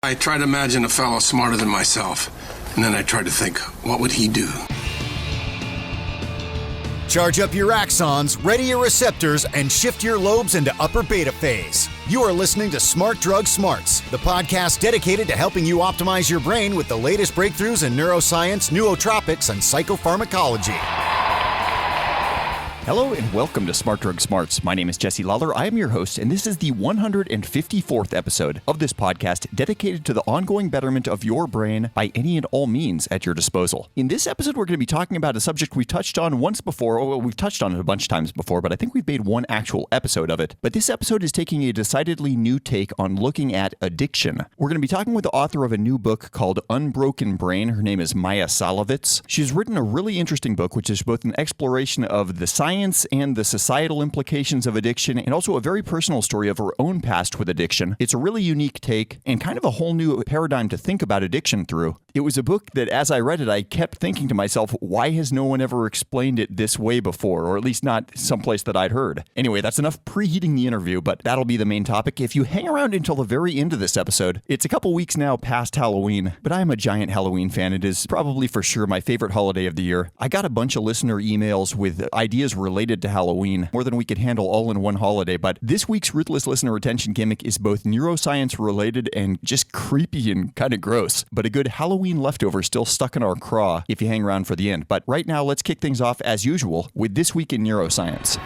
I try to imagine a fellow smarter than myself, and then I try to think, what would he do? Charge up your axons, ready your receptors, and shift your lobes into upper beta phase. You are listening to Smart Drug Smarts, the podcast dedicated to helping you optimize your brain with the latest breakthroughs in neuroscience, nootropics, and psychopharmacology. Hello and welcome to Smart Drug Smarts. My name is Jesse Lawler. I am your host, and this is the 154th episode of this podcast dedicated to the ongoing betterment of your brain by any and all means at your disposal. In this episode, we're going to be talking about a subject we touched on once before. Well, we've touched on it a bunch of times before, but I think we've made one actual episode of it. But this episode is taking a decidedly new take on looking at addiction. We're going to be talking with the author of a new book called Unbroken Brain. Her name is Maia Szalavitz. She's written a really interesting book, which is both an exploration of the science and the societal implications of addiction, and also a very personal story of her own past with addiction. It's a really unique take and kind of a whole new paradigm to think about addiction through. It was a book that, as I read it, I kept thinking to myself, why has no one ever explained it this way before, or at least not someplace that I'd heard? Anyway, that's enough preheating the interview, but that'll be the main topic. If you hang around until the very end of this episode, it's a couple weeks now past Halloween, but I'm a giant Halloween fan. It is probably for sure my favorite holiday of the year. I got a bunch of listener emails with ideas related to Halloween, more than we could handle all in one holiday, but this week's Ruthless Listener Retention gimmick is both neuroscience related and just creepy and kind of gross, but a good Halloween leftover still stuck in our craw if you hang around for the end. But right now, let's kick things off as usual with This Week in Neuroscience.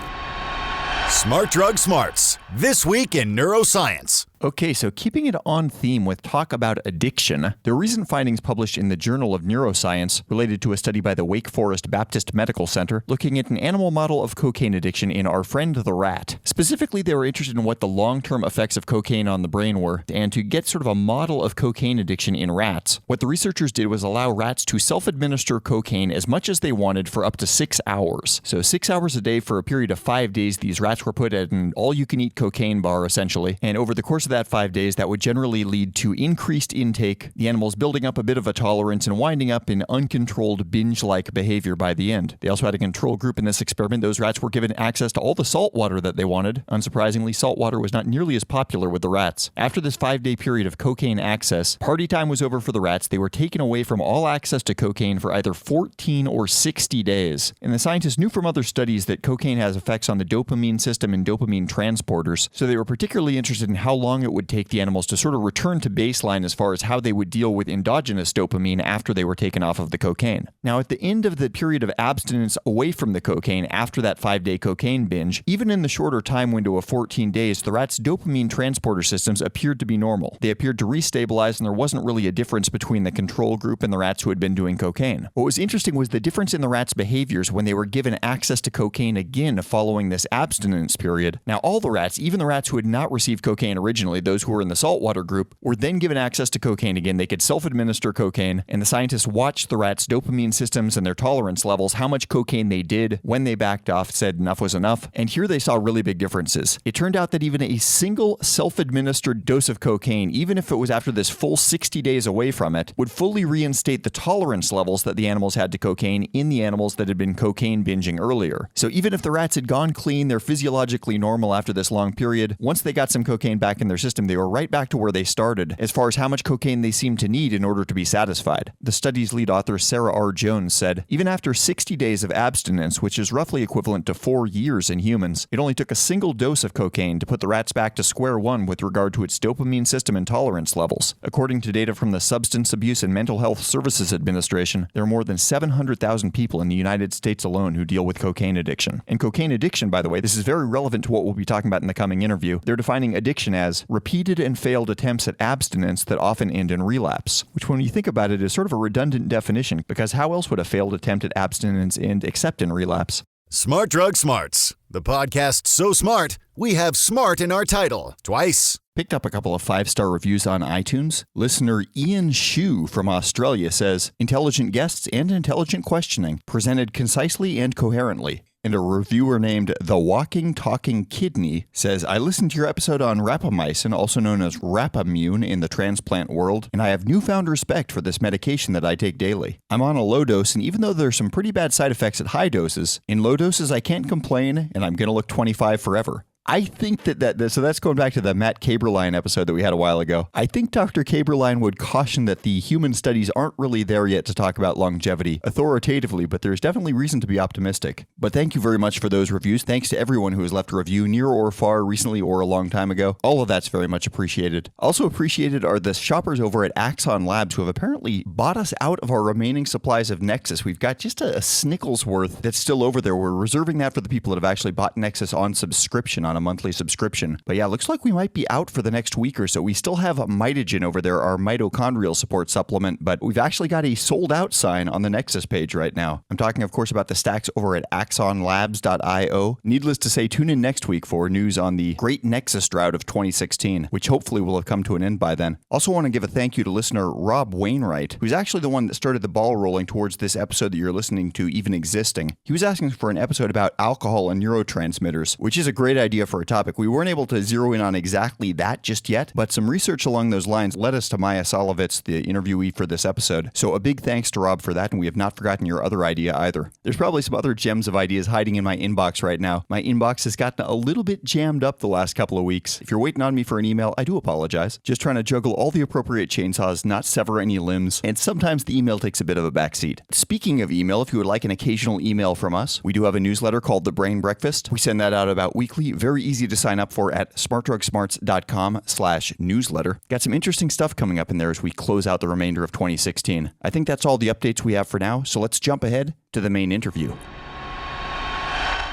Smart Drug Smarts, This Week in Neuroscience. Okay, so keeping it on theme with talk about addiction, there are recent findings published in the Journal of Neuroscience related to a study by the Wake Forest Baptist Medical Center looking at an animal model of cocaine addiction in our friend the rat. Specifically, they were interested in what the long-term effects of cocaine on the brain were, and to get sort of a model of cocaine addiction in rats, what the researchers did was allow rats to self-administer cocaine as much as they wanted for up to 6 hours. So 6 hours a day for a period of 5 days, these rats were put at an all-you-can-eat cocaine bar, essentially, and over the course of that 5 days, that would generally lead to increased intake, the animals building up a bit of a tolerance and winding up in uncontrolled binge-like behavior by the end. They also had a control group in this experiment. Those rats were given access to all the salt water that they wanted. Unsurprisingly, salt water was not nearly as popular with the rats. After this 5-day period of cocaine access, party time was over for the rats. They were taken away from all access to cocaine for either 14 or 60 days. And the scientists knew from other studies that cocaine has effects on the dopamine system and dopamine transporters, so they were particularly interested in how long it would take the animals to sort of return to baseline as far as how they would deal with endogenous dopamine after they were taken off of the cocaine. Now, at the end of the period of abstinence away from the cocaine after that 5-day cocaine binge, even in the shorter time window of 14 days, the rats' dopamine transporter systems appeared to be normal. They appeared to restabilize, and there wasn't really a difference between the control group and the rats who had been doing cocaine. What was interesting was the difference in the rats' behaviors when they were given access to cocaine again following this abstinence period. Now, all the rats, even the rats who had not received cocaine originally, those who were in the saltwater group, were then given access to cocaine again. They could self-administer cocaine, and the scientists watched the rats' dopamine systems and their tolerance levels, how much cocaine they did, when they backed off, said enough was enough, and here they saw really big differences. It turned out that even a single self-administered dose of cocaine, even if it was after this full 60 days away from it, would fully reinstate the tolerance levels that the animals had to cocaine in the animals that had been cocaine binging earlier. So even if the rats had gone clean, they're physiologically normal after this long period, once they got some cocaine back in their system, they were right back to where they started as far as how much cocaine they seemed to need in order to be satisfied. The study's lead author, Sarah R. Jones, said, even after 60 days of abstinence, which is roughly equivalent to 4 years in humans, it only took a single dose of cocaine to put the rats back to square one with regard to its dopamine system and tolerance levels. According to data from the Substance Abuse and Mental Health Services Administration, there are more than 700,000 people in the United States alone who deal with cocaine addiction. And cocaine addiction, by the way, this is very relevant to what we'll be talking about in the coming interview. They're defining addiction as repeated and failed attempts at abstinence that often end in relapse, which when you think about it is sort of a redundant definition, because how else would a failed attempt at abstinence end except in relapse? Smart Drug Smarts, the podcast so smart, we have smart in our title, twice. Picked up a couple of 5-star reviews on iTunes. Listener Ian Shu from Australia says, intelligent guests and intelligent questioning, presented concisely and coherently. And a reviewer named The Walking Talking Kidney says, I listened to your episode on rapamycin, also known as Rapamune in the transplant world, and I have newfound respect for this medication that I take daily. I'm on a low dose, and even though there's some pretty bad side effects at high doses, in low doses I can't complain, and I'm going to look 25 forever. I think so that's going back to the Matt Kaberlein episode that we had a while ago. I think Dr. Kaberlein would caution that the human studies aren't really there yet to talk about longevity authoritatively, but there's definitely reason to be optimistic. But thank you very much for those reviews. Thanks to everyone who has left a review near or far, recently or a long time ago. All of that's very much appreciated. Also appreciated are the shoppers over at Axon Labs who have apparently bought us out of our remaining supplies of Nexus. We've got just a snickle's worth that's still over there. We're reserving that for the people that have actually bought Nexus on subscription, on a monthly subscription. But yeah, looks like we might be out for the next week or so. We still have mitogen over there, our mitochondrial support supplement, but we've actually got a sold out sign on the Nexus page right now. I'm talking, of course, about the stacks over at axonlabs.io. Needless to say, tune in next week for news on the great Nexus drought of 2016, which hopefully will have come to an end by then. Also want to give a thank you to listener Rob Wainwright, who's actually the one that started the ball rolling towards this episode that you're listening to even existing. He was asking for an episode about alcohol and neurotransmitters, which is a great idea for a topic. We weren't able to zero in on exactly that just yet, but some research along those lines led us to Maia Szalavitz, the interviewee for this episode. So a big thanks to Rob for that, and we have not forgotten your other idea either. There's probably some other gems of ideas hiding in my inbox right now. My inbox has gotten a little bit jammed up the last couple of weeks. If you're waiting on me for an email, I do apologize. Just trying to juggle all the appropriate chainsaws, not sever any limbs, and sometimes the email takes a bit of a backseat. Speaking of email, if you would like an occasional email from us, we do have a newsletter called The Brain Breakfast. We send that out about weekly, very easy to sign up for at smartdrugsmarts.com/newsletter. Got some interesting stuff coming up in there as we close out the remainder of 2016. I think that's all the updates we have for now, so let's jump ahead to the main interview.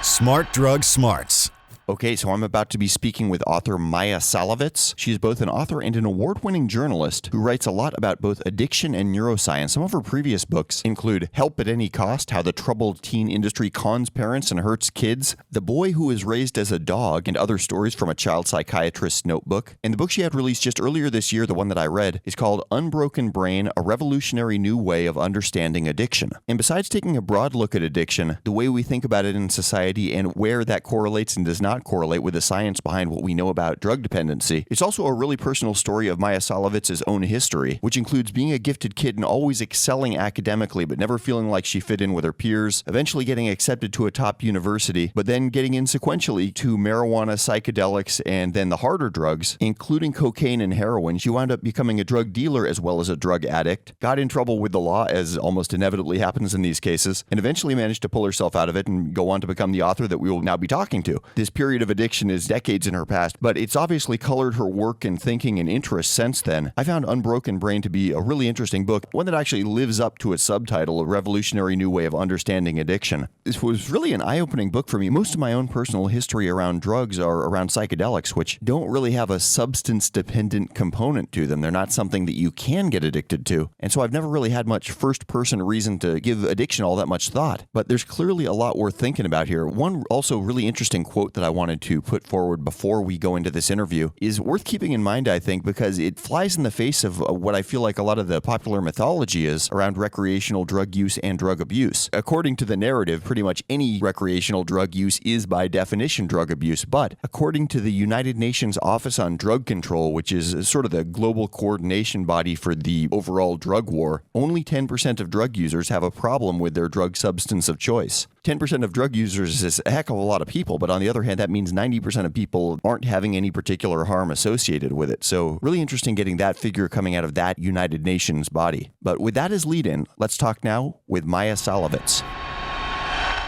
Smart Drug Smarts. Okay, so I'm about to be speaking with author Maia Szalavitz. She is both an author and an award-winning journalist who writes a lot about both addiction and neuroscience. Some of her previous books include Help at Any Cost, How the Troubled Teen Industry Cons Parents and Hurts Kids, The Boy Who Was Raised as a Dog, and Other Stories from a Child Psychiatrist's Notebook. And the book she had released just earlier this year, the one that I read, is called Unbroken Brain, A Revolutionary New Way of Understanding Addiction. And besides taking a broad look at addiction, the way we think about it in society and where that correlates and does not correlate with the science behind what we know about drug dependency. It's also a really personal story of Maia Szalavitz's own history, which includes being a gifted kid and always excelling academically, but never feeling like she fit in with her peers, eventually getting accepted to a top university, but then getting in sequentially to marijuana, psychedelics, and then the harder drugs, including cocaine and heroin. She wound up becoming a drug dealer as well as a drug addict, got in trouble with the law, as almost inevitably happens in these cases, and eventually managed to pull herself out of it and go on to become the author that we will now be talking to. This period of addiction is decades in her past, but it's obviously colored her work and thinking and interests since then. I found Unbroken Brain to be a really interesting book, one that actually lives up to its subtitle, A Revolutionary New Way of Understanding Addiction. This was really an eye-opening book for me. Most of my own personal history around drugs are around psychedelics, which don't really have a substance-dependent component to them. They're not something that you can get addicted to, and so I've never really had much first-person reason to give addiction all that much thought. But there's clearly a lot worth thinking about here. One also really interesting quote that I wanted to put forward before we go into this interview is worth keeping in mind, I think, because it flies in the face of what I feel like a lot of the popular mythology is around recreational drug use and drug abuse. According to the narrative, pretty much any recreational drug use is by definition drug abuse, but according to the United Nations Office on Drug Control, which is sort of the global coordination body for the overall drug war, only 10% of drug users have a problem with their drug substance of choice. 10% of drug users is a heck of a lot of people, but on the other hand, that means 90% of people aren't having any particular harm associated with it. So really interesting getting that figure coming out of that United Nations body. But with that as lead-in, let's talk now with Maia Szalavitz.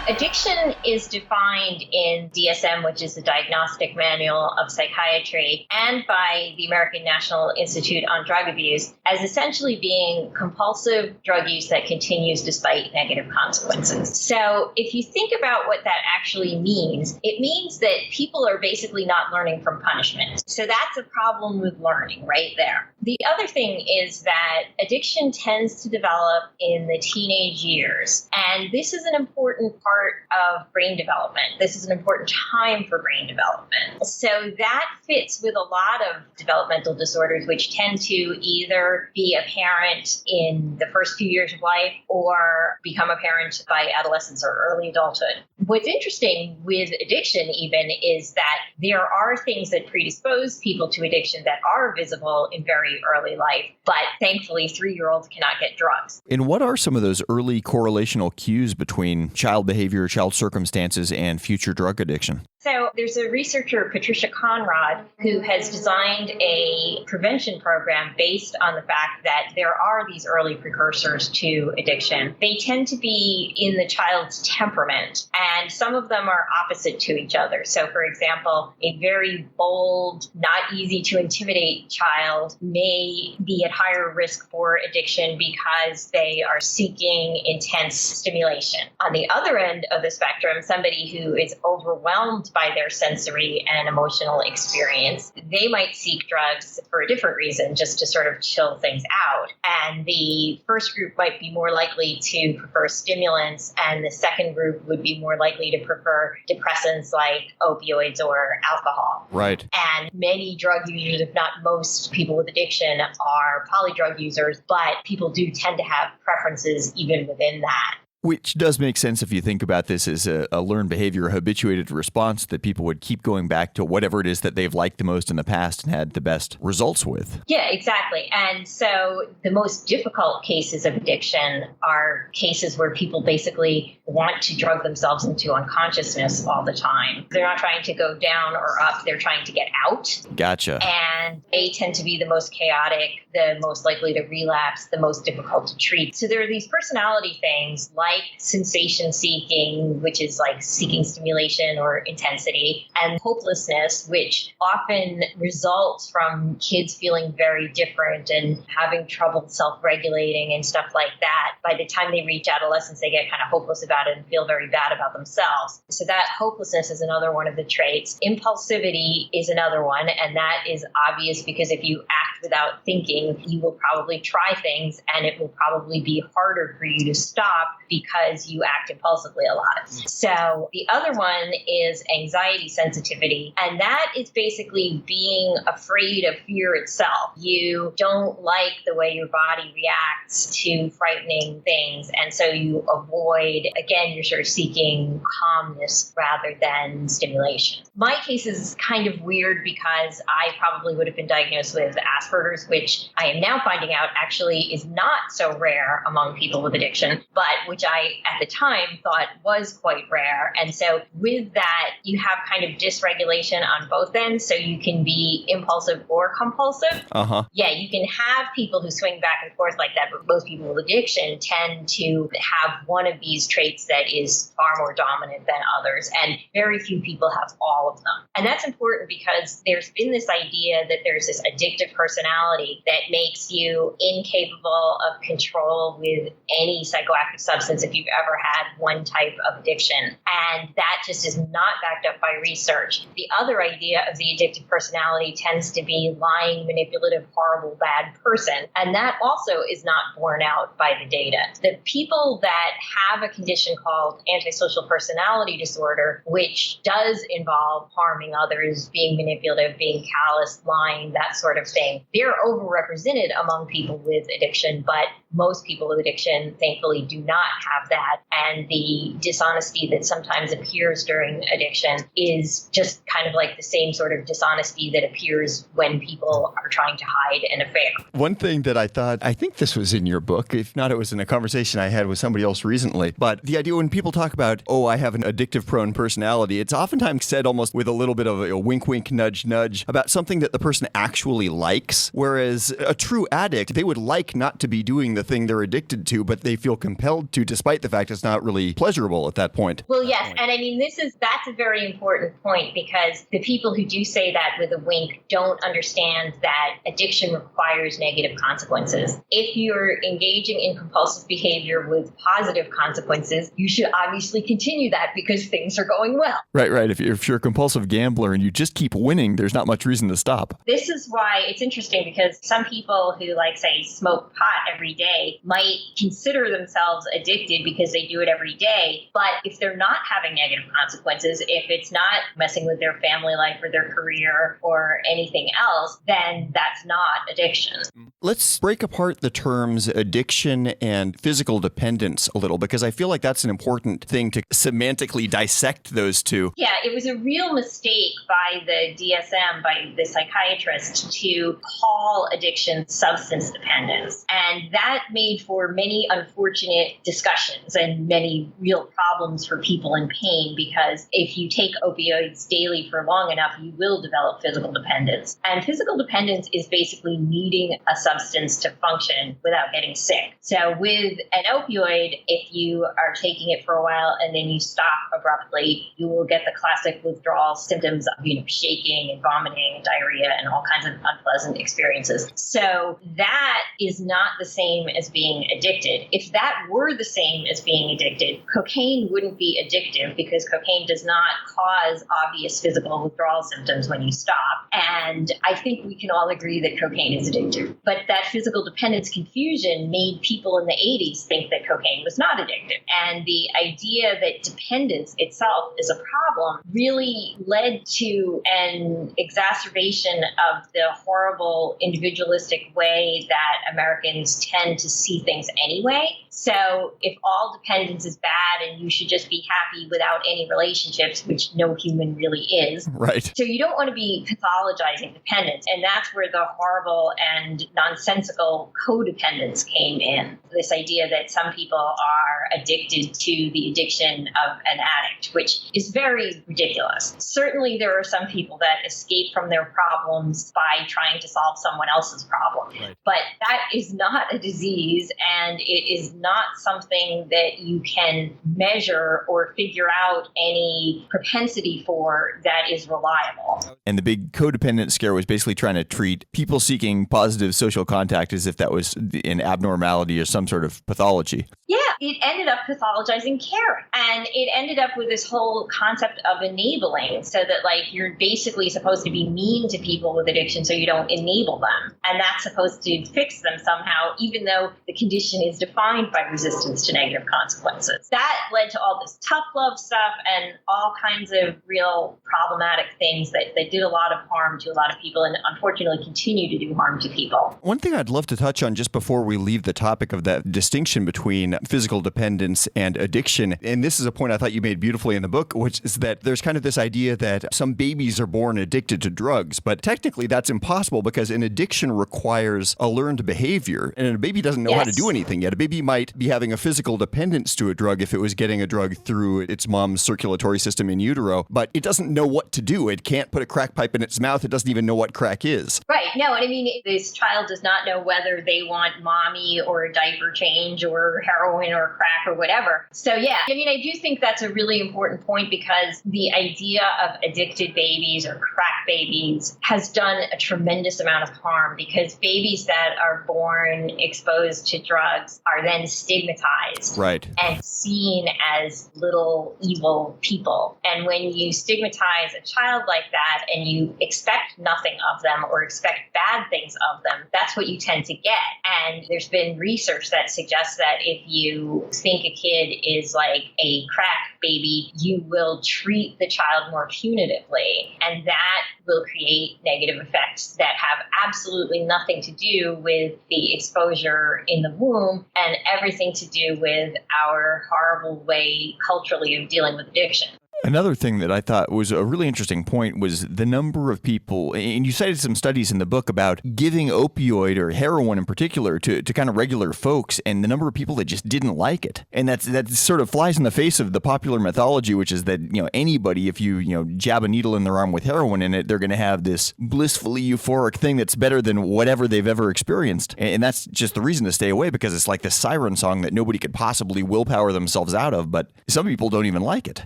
Addiction is defined in DSM, which is the Diagnostic Manual of Psychiatry, and by the American National Institute on Drug Abuse, as essentially being compulsive drug use that continues despite negative consequences. So if you think about what that actually means, it means that people are basically not learning from punishment. So that's a problem with learning right there. The other thing is that addiction tends to develop in the teenage years, and this is an important part of brain development. This is an important time for brain development. So that fits with a lot of developmental disorders, which tend to either be apparent in the first few years of life or become apparent by adolescence or early adulthood. What's interesting with addiction even is that there are things that predispose people to addiction that are visible in very very early life. But thankfully, 3-year-olds cannot get drugs. And what are some of those early correlational cues between child behavior, child circumstances, and future drug addiction? So there's a researcher, Patricia Conrad, who has designed a prevention program based on the fact that there are these early precursors to addiction. They tend to be in the child's temperament, and some of them are opposite to each other. So, for example, a very bold, not easy to intimidate child may be at higher risk for addiction because they are seeking intense stimulation. On the other end of the spectrum, somebody who is overwhelmed by their sensory and emotional experience, they might seek drugs for a different reason, just to sort of chill things out. And the first group might be more likely to prefer stimulants, and the second group would be more likely to prefer depressants like opioids or alcohol. Right. And many drug users, if not most people with addiction, are polydrug users, but people do tend to have preferences even within that. Which does make sense if you think about this as a learned behavior, a habituated response that people would keep going back to whatever it is that they've liked the most in the past and had the best results with. Yeah, exactly. And so the most difficult cases of addiction are cases where people basically want to drug themselves into unconsciousness all the time. They're not trying to go down or up, they're trying to get out. Gotcha. And they tend to be the most chaotic, the most likely to relapse, the most difficult to treat. So there are these personality things like sensation seeking, which is like seeking stimulation or intensity, and hopelessness, which often results from kids feeling very different and having trouble self-regulating and stuff like that. By the time they reach adolescence, they get kind of hopeless about it and feel very bad about themselves. So that hopelessness is another one of the traits. Impulsivity is another one, and that is obvious because if you act without thinking, you will probably try things and it will probably be harder for you to stop because you act impulsively a lot. So the other one is anxiety sensitivity, and that is basically being afraid of fear itself. You don't like the way your body reacts to frightening things, and so you avoid, again, you're sort of seeking calmness rather than stimulation. My case is kind of weird because I probably would have been diagnosed with Asperger's, which I am now finding out actually is not so rare among people with addiction, but which I, at the time, thought was quite rare. And so with that, you have kind of dysregulation on both ends. So you can be impulsive or compulsive. Yeah, you can have people who swing back and forth like that, but most people with addiction tend to have one of these traits that is far more dominant than others. And very few people have all of them. And that's important because there's been this idea that there's this addictive personality that makes you incapable of control with any psychoactive substance if you've ever had one type of addiction. And that just is not backed up by research. The other idea of the addictive personality tends to be lying, manipulative, horrible, bad person. And that also is not borne out by the data. The people that have a condition called antisocial personality disorder, which does involve harming others, being manipulative, being callous, lying, that sort of thing, they're overrepresented among people with addiction, but most people with addiction, thankfully, do not have that. And the dishonesty that sometimes appears during addiction is just kind of like the same sort of dishonesty that appears when people are trying to hide an affair. One thing that I thought, I think this was in your book, if not, it was in a conversation I had with somebody else recently, but the idea when people talk about, oh, I have an addictive prone personality, it's oftentimes said almost with a little bit of a wink, wink, nudge, nudge about something that the person actually likes. Whereas a true addict, they would like not to be doing the thing they're addicted to, but they feel compelled to, despite the fact it's not really pleasurable at that point. Well, yes. And I mean, that's a very important point because the people who do say that with a wink don't understand that addiction requires negative consequences. If you're engaging in compulsive behavior with positive consequences, you should obviously continue that because things are going well. Right. If you're a compulsive gambler and you just keep winning, there's not much reason to stop. This is why it's interesting because some people who, like, say, smoke pot every day might consider themselves addicted because they do it every day. But if they're not having negative consequences, if it's not messing with their family life or their career or anything else, then that's not addiction. Let's break apart the terms addiction and physical dependence a little, because I feel like that's an important thing to semantically dissect those two. Yeah, it was a real mistake by the DSM, by the psychiatrist, to call addiction substance dependence. And that made for many unfortunate discussions and many real problems for people in pain, because if you take opioids daily for long enough, you will develop physical dependence. And physical dependence is basically needing a substance to function without getting sick. So with an opioid, if you are taking it for a while and then you stop abruptly, you will get the classic withdrawal symptoms of, shaking and vomiting and diarrhea and all kinds of unpleasant experiences. So that is not the same as being addicted. If that were the same as being addicted, cocaine wouldn't be addictive, because cocaine does not cause obvious physical withdrawal symptoms when you stop. And I think we can all agree that cocaine is addictive. But that physical dependence confusion made people in the 80s think that cocaine was not addictive. And the idea that dependence itself is a problem really led to an exacerbation of the horrible individualistic way that Americans tend to see things anyway. So if all dependence is bad and you should just be happy without any relationships, which no human really is. Right. So you don't want to be pathologizing dependence. And that's where the horrible and nonsensical codependence came in. This idea that some people are addicted to the addiction of an addict, which is very ridiculous. Certainly there are some people that escape from their problems by trying to solve someone else's problem. Right. But that is not a disease, and it is not something that you can measure or figure out any propensity for that is reliable. And the big codependent scare was basically trying to treat people seeking positive social contact as if that was an abnormality or some sort of pathology. Yeah, it ended up pathologizing care. And it ended up with this whole concept of enabling, so that you're basically supposed to be mean to people with addiction so you don't enable them. And that's supposed to fix them somehow, even though the condition is defined by resistance to negative consequences. That led to all this tough love stuff and all kinds of real problematic things that did a lot of harm to a lot of people and unfortunately continue to do harm to people. One thing I'd love to touch on just before we leave the topic of that distinction between physical dependence and addiction, and this is a point I thought you made beautifully in the book, which is that there's kind of this idea that some babies are born addicted to drugs, but technically that's impossible because an addiction requires a learned behavior, and a baby doesn't know how to do anything yet. A baby might be having a physical dependence to a drug if it was getting a drug through its mom's circulatory system in utero, but it doesn't know what to do. It can't put a crack pipe in its mouth. It doesn't even know what crack is. Right. No, and I mean, this child does not know whether they want mommy or a diaper change or heroin or crack or whatever. So yeah, I mean, I do think that's a really important point, because the idea of addicted babies or crack babies has done a tremendous amount of harm, because babies that are born exposed to drugs are then stigmatized and seen as little evil people. And when you stigmatize a child like that and you expect nothing of them or expect bad things of them, that's what you tend to get. And there's been research that suggests that if you think a kid is like a crack baby, you will treat the child more punitively. And that will create negative effects that have absolutely nothing to do with the exposure in the womb and everything to do with our horrible way culturally of dealing with addiction. Another thing that I thought was a really interesting point was the number of people, and you cited some studies in the book about giving opioid or heroin in particular to kind of regular folks, and the number of people that just didn't like it. And that sort of flies in the face of the popular mythology, which is that, anybody, if you jab a needle in their arm with heroin in it, they're going to have this blissfully euphoric thing that's better than whatever they've ever experienced. And that's just the reason to stay away, because it's like this siren song that nobody could possibly willpower themselves out of, but some people don't even like it.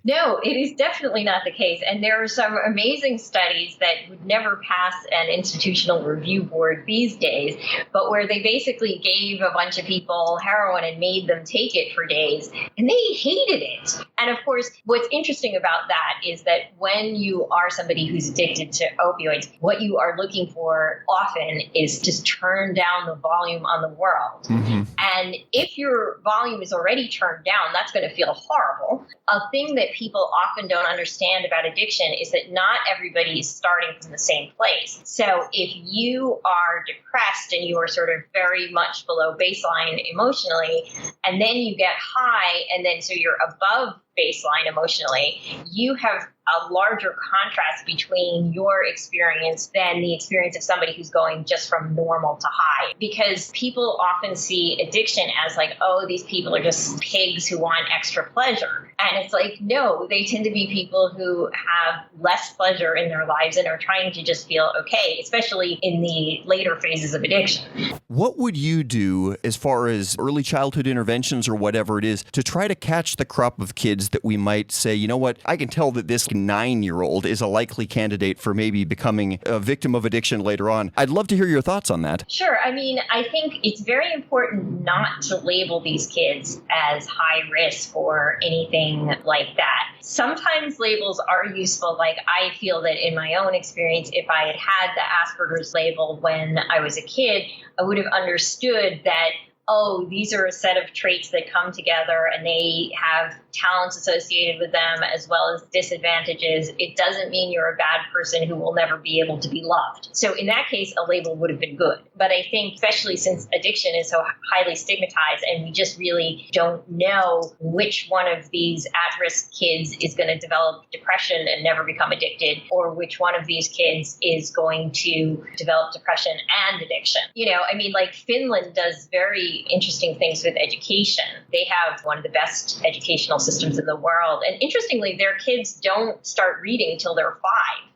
No, it is definitely not the case. And there are some amazing studies that would never pass an institutional review board these days, but where they basically gave a bunch of people heroin and made them take it for days, and they hated it. And of course, what's interesting about that is that when you are somebody who's addicted to opioids, what you are looking for often is just turn down the volume on the world. Mm-hmm. And if your volume is already turned down, that's going to feel horrible. A thing that people often don't understand about addiction is that not everybody is starting from the same place. So if you are depressed and you are sort of very much below baseline emotionally, and then you get high, and then so you're above baseline emotionally, you have a larger contrast between your experience than the experience of somebody who's going just from normal to high. Because people often see addiction as like, oh, these people are just pigs who want extra pleasure. And it's like, no, they tend to be people who have less pleasure in their lives and are trying to just feel okay, especially in the later phases of addiction. What would you do as far as early childhood interventions or whatever it is to try to catch the crop of kids that we might say, you know what, I can tell that this 9-year-old is a likely candidate for maybe becoming a victim of addiction later on? I'd love to hear your thoughts on that. Sure. I mean, I think it's very important not to label these kids as high risk or anything like that. Sometimes labels are useful. Like I feel that in my own experience, if I had had the Asperger's label when I was a kid, I would have understood that, oh, these are a set of traits that come together and they have talents associated with them as well as disadvantages. It doesn't mean you're a bad person who will never be able to be loved. So in that case, a label would have been good. But I think especially since addiction is so highly stigmatized and we just really don't know which one of these at-risk kids is going to develop depression and never become addicted, or which one of these kids is going to develop depression and addiction. You know, I mean, like Finland does very interesting things with education. They have one of the best educational systems in the world. And interestingly, their kids don't start reading till they're 5.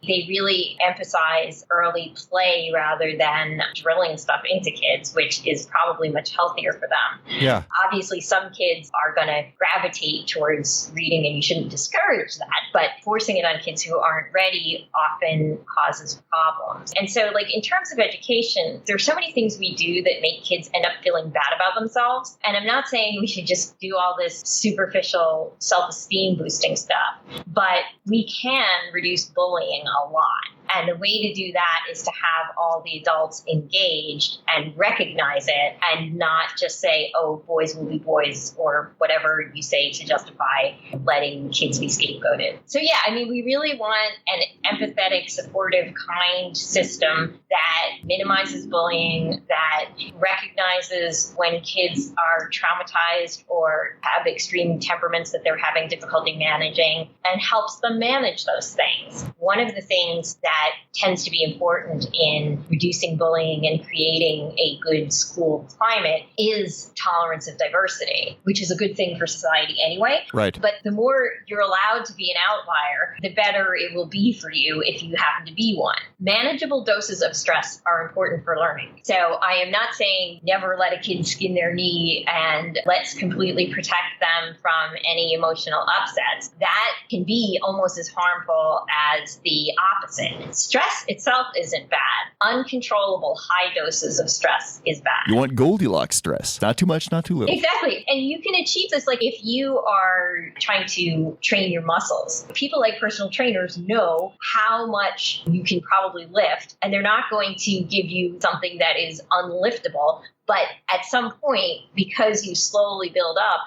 They really emphasize early play rather than drilling stuff into kids, which is probably much healthier for them. Yeah. Obviously, some kids are going to gravitate towards reading, and you shouldn't discourage that. But forcing it on kids who aren't ready often causes problems. And so, like, in terms of education, there's so many things we do that make kids end up feeling bad about themselves. And I'm not saying we should just do all this superficial self-esteem boosting stuff, but we can reduce bullying a lot. And the way to do that is to have all the adults engaged and recognize it and not just say, oh, boys will be boys, or whatever you say to justify letting kids be scapegoated. So yeah, I mean, we really want an empathetic, supportive, kind system that minimizes bullying, that recognizes when kids are traumatized or have extreme temperaments that they're having difficulty managing, and helps them manage those things. One of the things that tends to be important in reducing bullying and creating a good school climate is tolerance of diversity, which is a good thing for society anyway. Right. But the more you're allowed to be an outlier, the better it will be for you if you happen to be one. Manageable doses of stress are important for learning. So I am not saying never let a kid skin their knee and let's completely protect them from any emotional upsets. That can be almost as harmful as the opposite. Stress itself isn't bad. Uncontrollable high doses of stress is bad. You want Goldilocks stress. Not too much, not too little. Exactly. And you can achieve this, like if you are trying to train your muscles. People like personal trainers know how much you can probably lift, and they're not going to give you something that is unliftable. But at some point, because you slowly build up,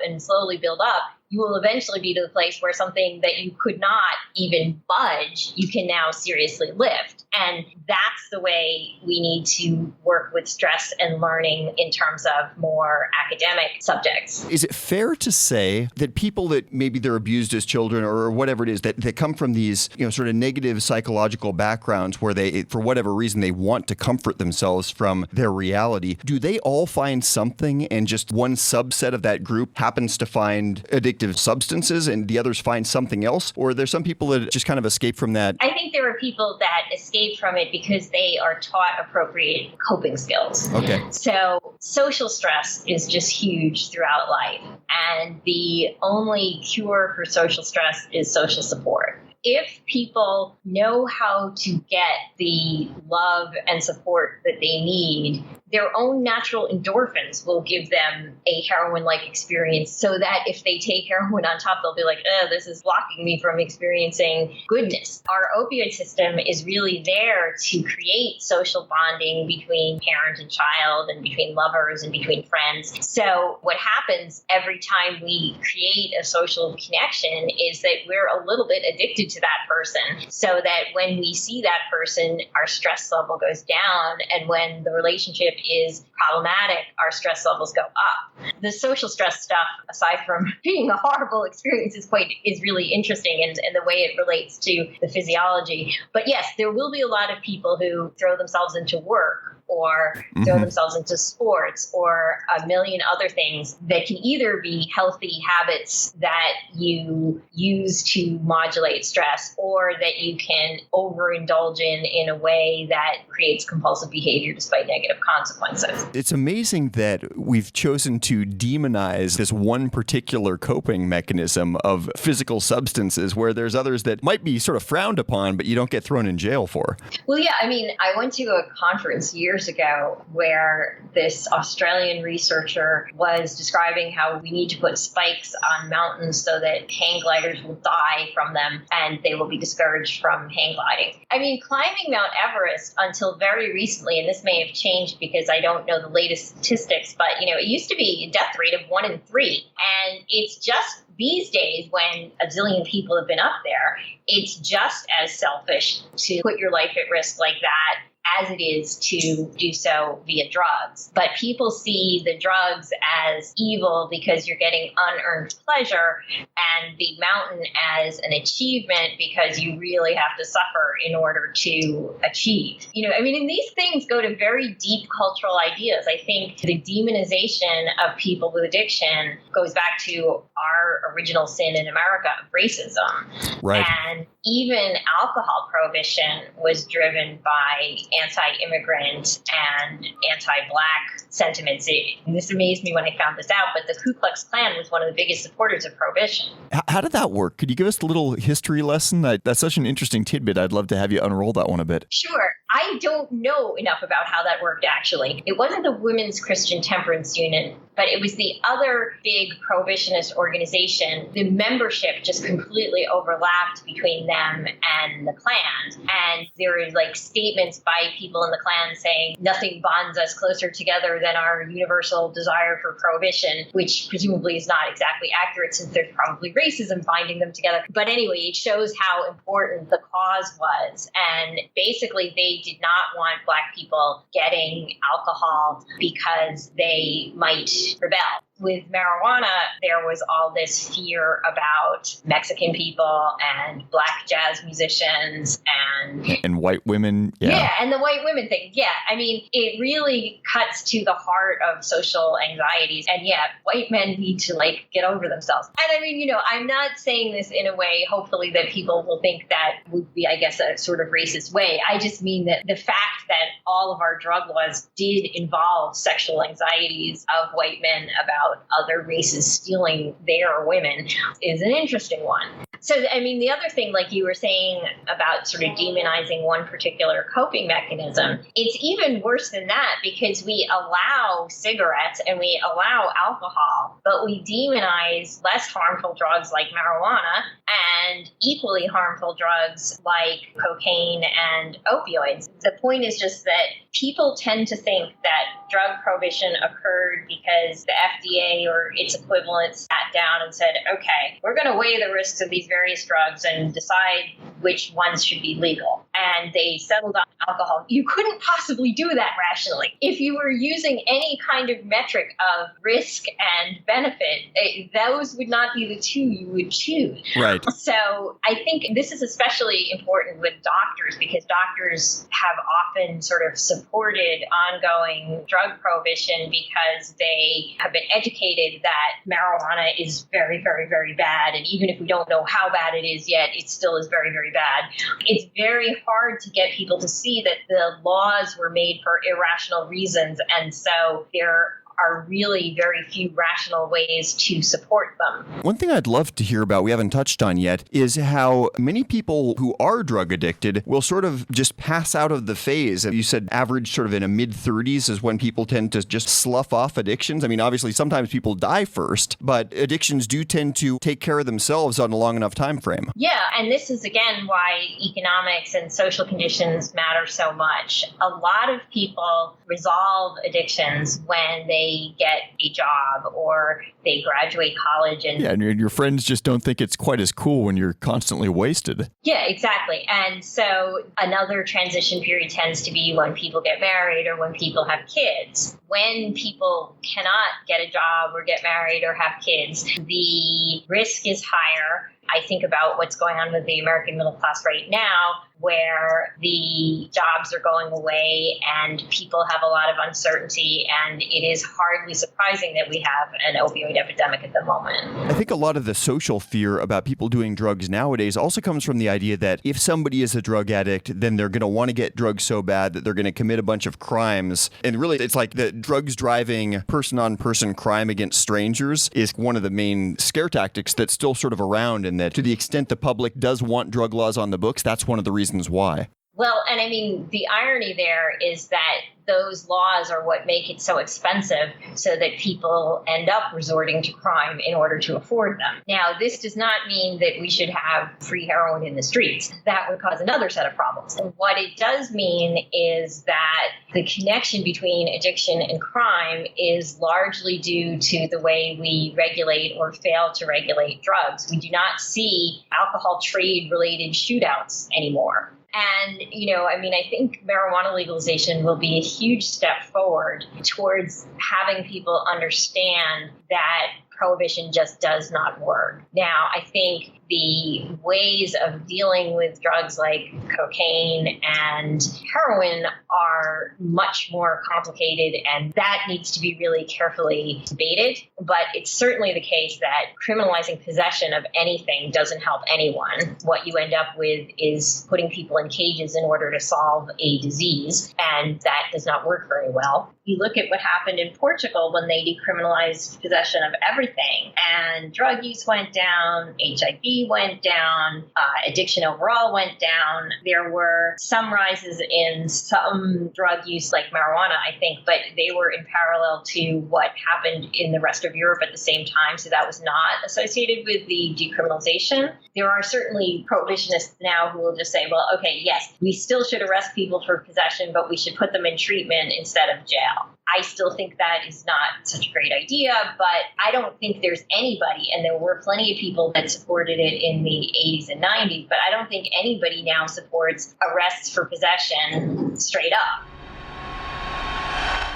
you will eventually be to the place where something that you could not even budge, you can now seriously lift. And that's the way we need to work with stress and learning in terms of more academic subjects. Is it fair to say that people that maybe they're abused as children or whatever it is, that come from these, sort of negative psychological backgrounds where they, for whatever reason, they want to comfort themselves from their reality, do they all find something and just one subset of that group happens to find addictive substances and the others find something else? Or are there some people that just kind of escape from that? I think there are people that escape from it because they are taught appropriate coping skills. Okay. So social stress is just huge throughout life. And the only cure for social stress is social support. If people know how to get the love and support that they need, their own natural endorphins will give them a heroin-like experience, so that if they take heroin on top, they'll be like, this is blocking me from experiencing goodness. Our opioid system is really there to create social bonding between parent and child and between lovers and between friends. So what happens every time we create a social connection is that we're a little bit addicted to that person, so that when we see that person, our stress level goes down, and when the relationship is problematic, our stress levels go up. The social stress stuff, aside from being a horrible experience, is really interesting in the way it relates to the physiology. But yes, there will be a lot of people who throw themselves into work or throw themselves into sports or a million other things that can either be healthy habits that you use to modulate stress, or that you can overindulge in a way that creates compulsive behavior despite negative consequences. It's amazing that we've chosen to demonize this one particular coping mechanism of physical substances, where there's others that might be sort of frowned upon, but you don't get thrown in jail for. Well, yeah, I mean, I went to a conference years ago where this Australian researcher was describing how we need to put spikes on mountains so that hang gliders will die from them and they will be discouraged from hang gliding. I mean, climbing Mount Everest until very recently, and this may have changed because I don't know the latest statistics, but it used to be a death rate of 1 in 3. And it's just these days, when a zillion people have been up there, it's just as selfish to put your life at risk like that as it is to do so via drugs. But people see the drugs as evil because you're getting unearned pleasure, and the mountain as an achievement because you really have to suffer in order to achieve. And these things go to very deep cultural ideas. I think the demonization of people with addiction goes back to our original sin in America of racism. Right. And even alcohol prohibition was driven by anti-immigrant and anti-Black sentiments. This amazed me when I found this out, but the Ku Klux Klan was one of the biggest supporters of prohibition. How did that work? Could you give us a little history lesson? That's such an interesting tidbit. I'd love to have you unroll that one a bit. Sure. I don't know enough about how that worked, actually. It wasn't the Women's Christian Temperance Union, but it was the other big prohibitionist organization. The membership just completely overlapped between them and the Klan. And there were statements by people in the Klan saying nothing bonds us closer together than our universal desire for prohibition, which presumably is not exactly accurate since there's probably racism binding them together. But anyway, it shows how important the cause was. And basically, they did not want Black people getting alcohol because they might rebel. With marijuana, there was all this fear about Mexican people and Black jazz musicians and white women. Yeah, and the white women thing. Yeah, I mean, it really cuts to the heart of social anxieties. And yeah, white men need to get over themselves. And I mean, I'm not saying this in a way, hopefully, that people will think that would be, I guess, a sort of racist way. I just mean that the fact that all of our drug laws did involve sexual anxieties of white men about other races stealing their women is an interesting one. So, I mean, the other thing, like you were saying about sort of demonizing one particular coping mechanism, it's even worse than that because we allow cigarettes and we allow alcohol, but we demonize less harmful drugs like marijuana and equally harmful drugs like cocaine and opioids. The point is just that people tend to think that drug prohibition occurred because the FDA or its equivalent sat down and said, okay, we're going to weigh the risks of these various drugs and decide which ones should be legal. And they settled on alcohol. You couldn't possibly do that rationally. If you were using any kind of metric of risk and benefit, those would not be the two you would choose. Right. So I think this is especially important with doctors because doctors have often sort of supported ongoing drug prohibition because they have been educated that marijuana is very, very, very bad. And even if we don't know how bad it is yet, it still is very, very bad. It's very hard to get people to see that the laws were made for irrational reasons. And so there are really very few rational ways to support them. One thing I'd love to hear about, we haven't touched on yet, is how many people who are drug addicted will sort of just pass out of the phase. You said average sort of in a mid-30s is when people tend to just slough off addictions. I mean, obviously, sometimes people die first, but addictions do tend to take care of themselves on a long enough time frame. Yeah, and this is, again, why economics and social conditions matter so much. A lot of people resolve addictions when they they get a job or they graduate college. And your friends just don't think it's quite as cool when you're constantly wasted. Yeah, exactly. And so another transition period tends to be when people get married or when people have kids. When people cannot get a job or get married or have kids, the risk is higher. I think about what's going on with the American middle class right now, where the jobs are going away and people have a lot of uncertainty, and it is hardly surprising that we have an opioid epidemic at the moment. I think a lot of the social fear about people doing drugs nowadays also comes from the idea that if somebody is a drug addict, then they're going to want to get drugs so bad that they're going to commit a bunch of crimes. And really, it's like the drugs driving person-on-person crime against strangers is one of the main scare tactics that's still sort of around, and that to the extent the public does want drug laws on the books, that's one of the reasons why. Well, and I mean, the irony there is that those laws are what make it so expensive so that people end up resorting to crime in order to afford them. Now, this does not mean that we should have free heroin in the streets. That would cause another set of problems. And what it does mean is that the connection between addiction and crime is largely due to the way we regulate or fail to regulate drugs. We do not see alcohol trade-related shootouts anymore. And, I think marijuana legalization will be a huge step forward towards having people understand that prohibition just does not work. Now, I think the ways of dealing with drugs like cocaine and heroin are much more complicated, and that needs to be really carefully debated. But it's certainly the case that criminalizing possession of anything doesn't help anyone. What you end up with is putting people in cages in order to solve a disease, and that does not work very well. You look at what happened in Portugal when they decriminalized possession of everything, and drug use went down, HIV went down, addiction overall went down. There were some rises in some drug use like marijuana, I think, but they were in parallel to what happened in the rest of Europe at the same time. So that was not associated with the decriminalization. There are certainly prohibitionists now who will just say, well, okay, yes, we still should arrest people for possession, but we should put them in treatment instead of jail. I still think that is not such a great idea, but I don't think there's anybody, and there were plenty of people that supported it in the 80s and 90s, but I don't think anybody now supports arrests for possession straight up.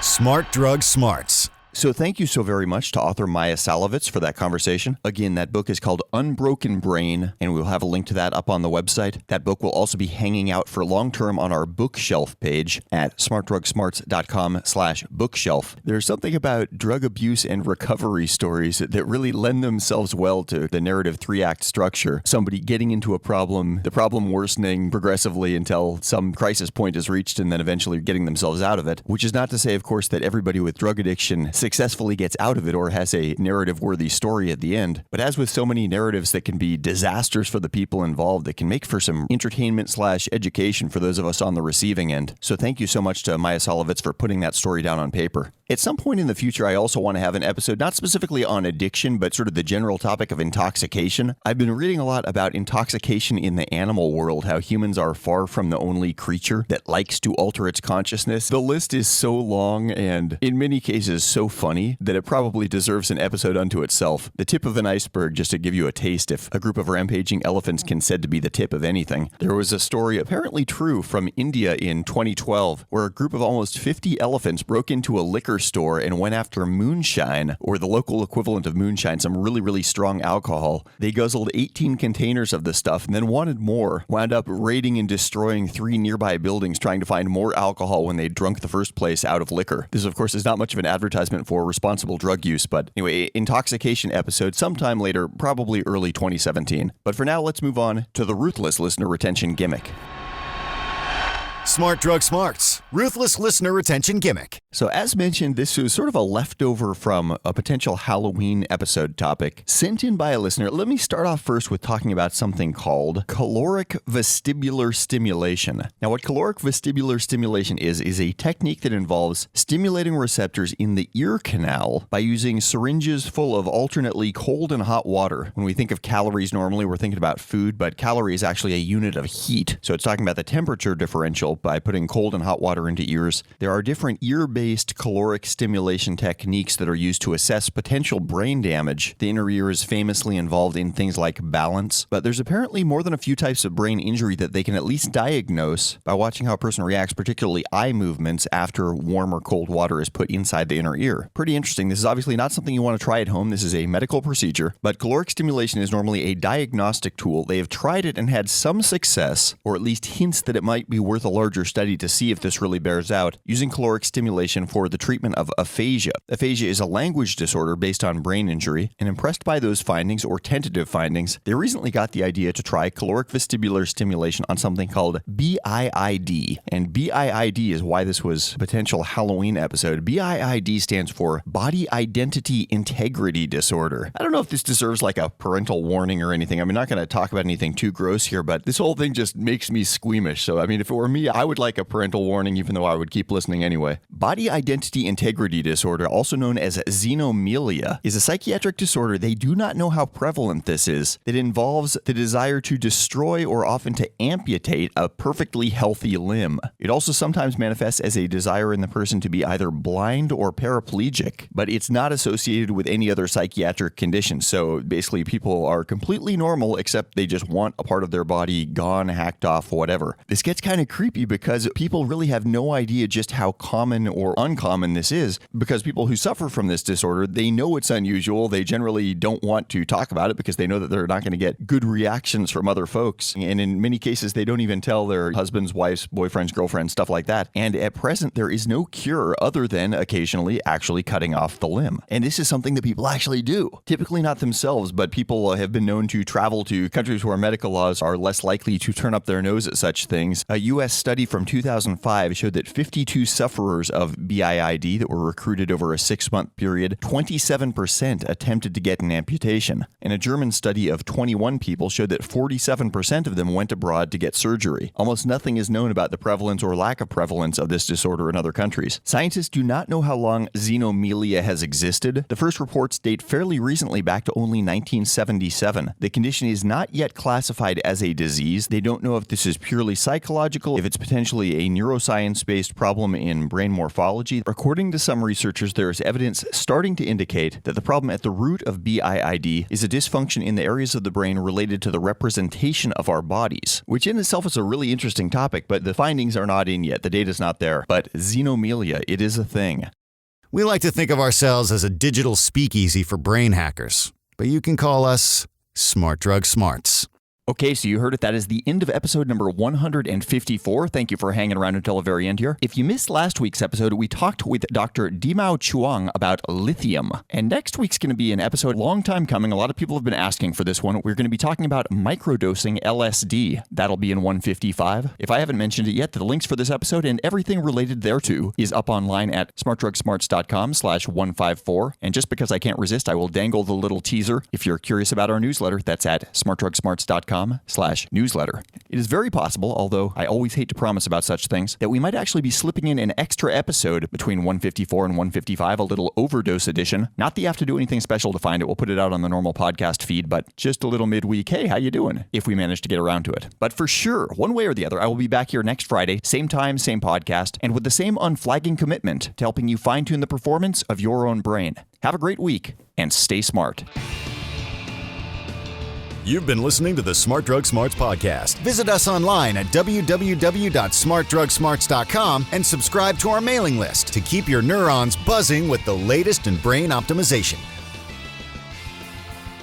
Smart Drug Smarts. So thank you so very much to author Maia Szalavitz for that conversation. Again, that book is called Unbroken Brain, and we'll have a link to that up on the website. That book will also be hanging out for long-term on our bookshelf page at smartdrugsmarts.com/bookshelf. There's something about drug abuse and recovery stories that really lend themselves well to the narrative 3-act structure. Somebody getting into a problem, the problem worsening progressively until some crisis point is reached, and then eventually getting themselves out of it, which is not to say, of course, that everybody with drug addiction successfully gets out of it or has a narrative-worthy story at the end. But as with so many narratives that can be disasters for the people involved, it can make for some entertainment/education for those of us on the receiving end. So thank you so much to Maia Szalavitz for putting that story down on paper. At some point in the future, I also want to have an episode not specifically on addiction, but sort of the general topic of intoxication. I've been reading a lot about intoxication in the animal world, how humans are far from the only creature that likes to alter its consciousness. The list is so long and, in many cases, so funny that it probably deserves an episode unto itself. The tip of an iceberg, just to give you a taste, if a group of rampaging elephants can said to be the tip of anything. There was a story, apparently true, from India in 2012, where a group of almost 50 elephants broke into a liquor store and went after moonshine, or the local equivalent of moonshine, some really, really strong alcohol. They guzzled 18 containers of the stuff and then wanted more, wound up raiding and destroying 3 nearby buildings trying to find more alcohol when they'd drunk the first place out of liquor. This, of course, is not much of an advertisement for responsible drug use, but anyway, intoxication episode sometime later, probably early 2017. But for now, let's move on to the ruthless listener retention gimmick. Smart Drug Smarts, ruthless listener retention gimmick. So as mentioned, this is sort of a leftover from a potential Halloween episode topic sent in by a listener. Let me start off first with talking about something called caloric vestibular stimulation. Now, what caloric vestibular stimulation is a technique that involves stimulating receptors in the ear canal by using syringes full of alternately cold and hot water. When we think of calories, normally we're thinking about food, but calorie is actually a unit of heat. So it's talking about the temperature differential, by putting cold and hot water into ears. There are different ear-based caloric stimulation techniques that are used to assess potential brain damage. The inner ear is famously involved in things like balance, but there's apparently more than a few types of brain injury that they can at least diagnose by watching how a person reacts, particularly eye movements, after warm or cold water is put inside the inner ear. Pretty interesting. This is obviously not something you want to try at home. This is a medical procedure, but caloric stimulation is normally a diagnostic tool. They have tried it and had some success, or at least hints that it might be worth a larger study to see if this really bears out, using caloric stimulation for the treatment of aphasia. Aphasia is a language disorder based on brain injury, and impressed by those findings, or tentative findings, they recently got the idea to try caloric vestibular stimulation on something called BIID. And BIID is why this was a potential Halloween episode. BIID stands for Body Identity Integrity Disorder. I don't know if this deserves like a parental warning or anything. I'm not going to talk about anything too gross here, but this whole thing just makes me squeamish. So, I mean, if it were me, I would like a parental warning, even though I would keep listening anyway. Body Identity Integrity Disorder, also known as xenomelia, is a psychiatric disorder. They do not know how prevalent this is. It involves the desire to destroy or often to amputate a perfectly healthy limb. It also sometimes manifests as a desire in the person to be either blind or paraplegic, but it's not associated with any other psychiatric condition. So basically, people are completely normal, except they just want a part of their body gone, hacked off, whatever. This gets kind of creepy because people really have no idea just how common or uncommon this is, because people who suffer from this disorder, they know it's unusual. They generally don't want to talk about it because they know that they're not going to get good reactions from other folks. And in many cases, they don't even tell their husbands, wives, boyfriends, girlfriends, stuff like that. And at present, there is no cure other than occasionally actually cutting off the limb. And this is something that people actually do. Typically not themselves, but people have been known to travel to countries where medical laws are less likely to turn up their nose at such things. A U.S. study from 2005 showed that 52 sufferers of BIID that were recruited over a 6-month period, 27% attempted to get an amputation. And a German study of 21 people showed that 47% of them went abroad to get surgery. Almost nothing is known about the prevalence or lack of prevalence of this disorder in other countries. Scientists do not know how long xenomelia has existed. The first reports date fairly recently, back to only 1977. The condition is not yet classified as a disease. They don't know if this is purely psychological, if it's potentially a neuroscience-based problem in brain morphology. According to some researchers, there is evidence starting to indicate that the problem at the root of BIID is a dysfunction in the areas of the brain related to the representation of our bodies, which in itself is a really interesting topic, but the findings are not in yet. The data's not there. But xenomelia, it is a thing. We like to think of ourselves as a digital speakeasy for brain hackers, but you can call us Smart Drug Smarts. Okay, so you heard it. That is the end of episode number 154. Thank you for hanging around until the very end here. If you missed last week's episode, we talked with Dr. Dimao Chuang about lithium. And next week's going to be an episode, long time coming. A lot of people have been asking for this one. We're going to be talking about microdosing LSD. That'll be in 155. If I haven't mentioned it yet, the links for this episode and everything related thereto is up online at smartdrugsmarts.com/154. And just because I can't resist, I will dangle the little teaser. If you're curious about our newsletter, that's at smartdrugsmarts.com/newsletter. It is very possible, although I always hate to promise about such things, that we might actually be slipping in an extra episode between 154 and 155, a little overdose edition. Not that you have to do anything special to find it. We'll put it out on the normal podcast feed, but just a little midweek, hey, how you doing? If we manage to get around to it. But for sure, one way or the other, I will be back here next Friday, same time, same podcast, and with the same unflagging commitment to helping you fine-tune the performance of your own brain. Have a great week, and stay smart. You've been listening to the Smart Drug Smarts podcast. Visit us online at www.smartdrugsmarts.com and subscribe to our mailing list to keep your neurons buzzing with the latest in brain optimization.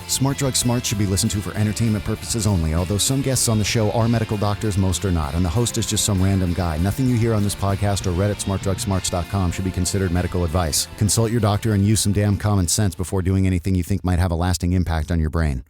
Smart Drug Smarts should be listened to for entertainment purposes only, although some guests on the show are medical doctors, most are not, and the host is just some random guy. Nothing you hear on this podcast or read at smartdrugsmarts.com should be considered medical advice. Consult your doctor and use some damn common sense before doing anything you think might have a lasting impact on your brain.